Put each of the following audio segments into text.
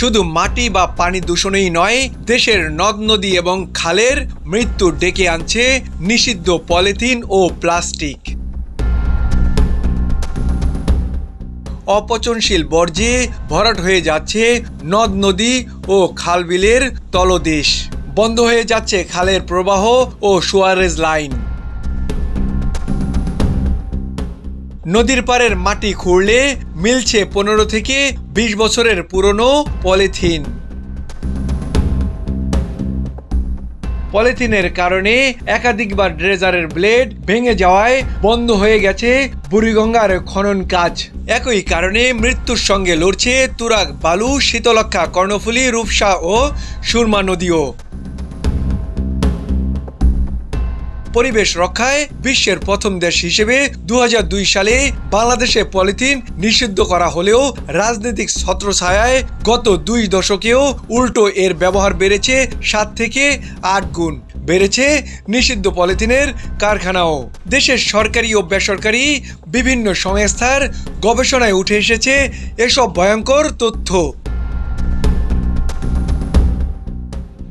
শুধু মাটি বা পানি দূষণই নয়, দেশের নদ নদী এবং খালের মৃত্যু ডেকে আনছে নিষিদ্ধ পলিথিন ও প্লাস্টিক। অপচনশীল বর্জ্যে ভরাট হয়ে যাচ্ছে নদ নদী ও খালবিলের তলদেশ। বন্ধ হয়ে যাচ্ছে খালের প্রবাহ ও সুয়ারেজ লাইন। নদীর পাড়ের মাটি খুঁড়লে মিলছে 15 থেকে 20 বছরের পুরনো পলিথিন। পলিথিনের কারণে একাধিকবার ড্রেজারের ব্লেড ভেঙে যাওয়ায় বন্ধ হয়ে গেছে বুড়িগঙ্গার খনন কাজ। একই কারণে মৃত্যুর সঙ্গে লড়ছে তুরাগ, বালু, শীতলক্ষা, কর্ণফুলী, রূপসা ও সুরমা নদীও। পরিবেশ রক্ষায় বিশ্বের প্রথম দেশ হিসেবে 2002 সালে বাংলাদেশে পলিথিন নিষিদ্ধ করা হলেও রাজনৈতিক ছত্রছায়ায় গত 2 দশকেও উল্টো এর ব্যবহার বেড়েছে 7 থেকে 8 গুণ। বেড়েছে নিষিদ্ধ পলিথিনের কারখানাও। দেশের সরকারি ও বেসরকারি বিভিন্ন সংস্থার গবেষণায় উঠে এসেছে এসব ভয়ঙ্কর তথ্য।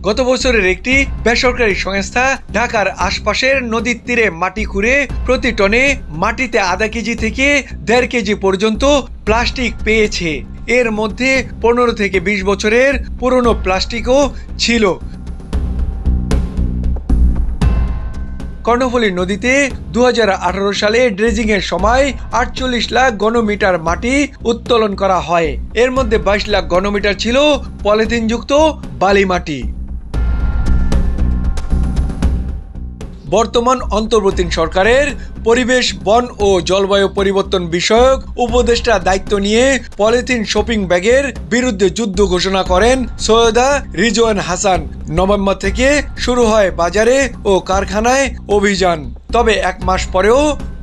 গত বছরের একটি বেসরকারি সংস্থা ঢাকার আশপাশের নদীর তীরে মাটি খুঁড়ে প্রতি টনে মাটিতে আধা কেজি থেকে 1.5 কেজি পর্যন্ত প্লাস্টিক পেয়েছে। এর মধ্যে 15 থেকে 20 বছরের পুরনো প্লাস্টিকও ছিল। কর্ণফুলী নদীতে 2018 সালে ড্রেজিংয়ের সময় 48 লাখ ঘনমিটার মাটি উত্তোলন করা হয়। এর মধ্যে 22 লাখ ঘনমিটার ছিল পলিথিনযুক্ত বালি মাটি। বর্তমান অন্তর্বর্তী সরকারের পরিবেশ, বন ও জলবায়ু পরিবর্তন বিষয়ক উপদেষ্টা দায়িত্ব নিয়ে পলিথিন শপিং ব্যাগের বিরুদ্ধে যুদ্ধ ঘোষণা করেন সৈয়দা রিজওয়ান হাসান। নভেম্বর থেকে শুরু হয় বাজারে ও কারখানায় অভিযান। তবে 1 মাস পরেও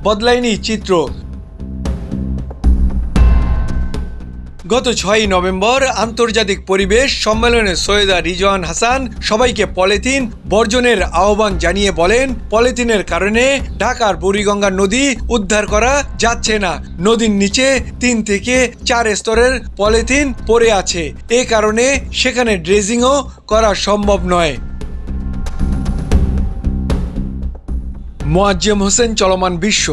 বদলায়নি চিত্র। গত 6 নভেম্বর আন্তর্জাতিক পরিবেশ সম্মেলনে সৈয়দা রিজওয়ান হাসান সবাইকে পলিথিন বর্জনের আহ্বান জানিয়ে বলেন, পলিথিনের কারণে ঢাকার বুড়িগঙ্গা নদী উদ্ধার করা যাচ্ছে না। নদীর নিচে 3 থেকে 4 স্তরের পলিথিন পড়ে আছে। এ কারণে সেখানে ড্রেজিংও করা সম্ভব নয়। মোয়াজ্জেম হোসেন, চলমান বিশ্ব।